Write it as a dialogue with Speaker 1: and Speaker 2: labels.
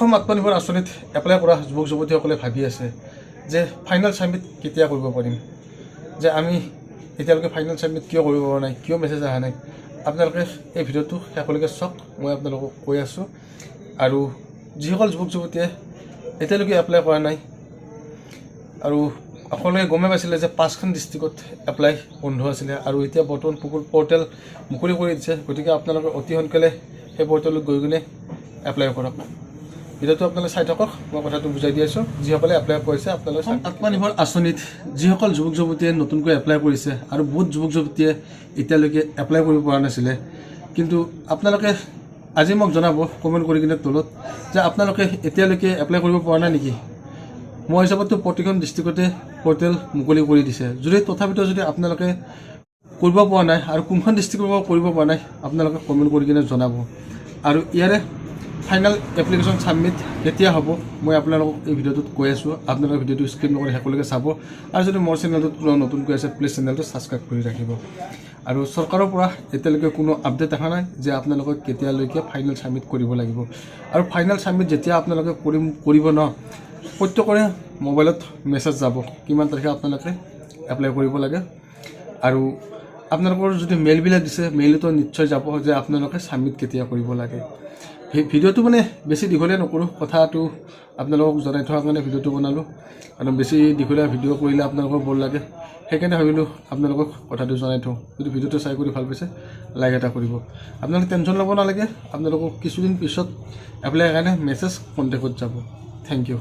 Speaker 1: অসম আত্মনিৰ্ভৰ আঁচনিত এপ্লাই কৰা যুৱক যুৱতীসকলে ভাবি আছে যে ফাইনেল ছাবমিট কেতিয়া কৰিব পাৰিম, যে আমি এতিয়ালৈকে ফাইনেল ছাবমিট কিয় কৰিব পৰা নাই, কিয় মেছেজ অহা নাই। আপোনালোকে এই ভিডিঅ'টো শেষলৈকে চাওক, মই আপোনালোকক কৈ আছোঁ। আৰু যিসকল যুৱক যুৱতীয়ে এতিয়ালৈকে এপ্লাই কৰা নাই আৰু সকলোৱে গমে পাইছিলে যে 5খন ডিষ্ট্ৰিক্টত এপ্লাই বন্ধ আছিলে আৰু এতিয়া বৰ্তমান পৰ্টেল মুকলি কৰি দিছে। গতিকে আপোনালোকে অতি সোনকালে সেই পৰ্টেলত গৈ কিনে এপ্লাই কৰক। ভিডিঅ'টো আপোনালোকে চাই থাকক, মই কথাটো বুজাই দি আছোঁ। যিসকলে এপ্লাই কৰিছে আপোনালোকে আত্মনিৰ্ভৰ আঁচনিত যিসকল যুৱক যুৱতীয়ে নতুনকৈ এপ্লাই কৰিছে আৰু বহুত যুৱক যুৱতীয়ে এতিয়ালৈকে এপ্লাই কৰিব পৰা নাছিলে, কিন্তু আপোনালোকে আজি মোক জনাব কমেণ্ট কৰি কিনে তলত যে আপোনালোকে এতিয়ালৈকে এপ্লাই কৰিব পৰা নাই নেকি। মই হিচাপততো প্ৰতিখন ডিষ্ট্ৰিক্টতে পৰ্টেল মুকলি কৰি দিছে। যদি তথাপিতো যদি আপোনালোকে কৰিব পৰা নাই আৰু কোনখন ডিষ্ট্ৰিক্টৰ পৰা কৰিব পৰা নাই আপোনালোকে কমেণ্ট কৰি কিনে জনাব। আৰু ইয়াৰে ফাইনেল এপ্লিকেশ্যন ছাবমিট কেতিয়া হ'ব মই আপোনালোকক এই ভিডিঅ'টোত কৈ আছোঁ। আপোনালোকে ভিডিঅ'টো স্কিপ নকৰি শেষলৈকে চাব। আৰু যদি মোৰ চেনেলটোত কোনো নতুনকৈ আছে প্লিজ চেনেলটো ছাবস্ক্ৰাইব কৰি ৰাখিব। আৰু চৰকাৰৰ পৰা এতিয়ালৈকে কোনো আপডেট অহা নাই যে আপোনালোকে কেতিয়ালৈকে ফাইনেল ছাবমিট কৰিব লাগিব। আৰু ফাইনেল ছাবমিট যেতিয়া আপোনালোকে কৰিব ন, প্ৰত্যেকৰে মোবাইলত মেছেজ যাব কিমান তাৰিখে আপোনালোকে এপ্লাই কৰিব লাগে। আৰু আপোনালোকৰ যদি মেইলবিলাক দিছে মেইলতো নিশ্চয় যাব যে আপোনালোকে ছাবমিট কেতিয়া কৰিব লাগে। ভিডিঅ'টো মানে বেছি দীঘলীয়া নকৰোঁ, কথাটো আপোনালোকক জনাই থোৱাৰ কাৰণে ভিডিঅ'টো বনালোঁ। আৰু বেছি দীঘলীয়া ভিডিঅ' কৰিলে আপোনালোকৰ বৰ লাগে, সেইকাৰণে ভাবিলোঁ আপোনালোকক কথাটো জনাই থওঁ। যদি ভিডিঅ'টো চাই কৰি ভাল পাইছে লাইক এটা কৰিব। আপোনালোকে টেনশ্যন ল'ব নালাগে, আপোনালোকক কিছুদিন পিছত এপ্লাইৰ কাৰণে মেছেজ কণ্টেক্টত যাব। Thank U.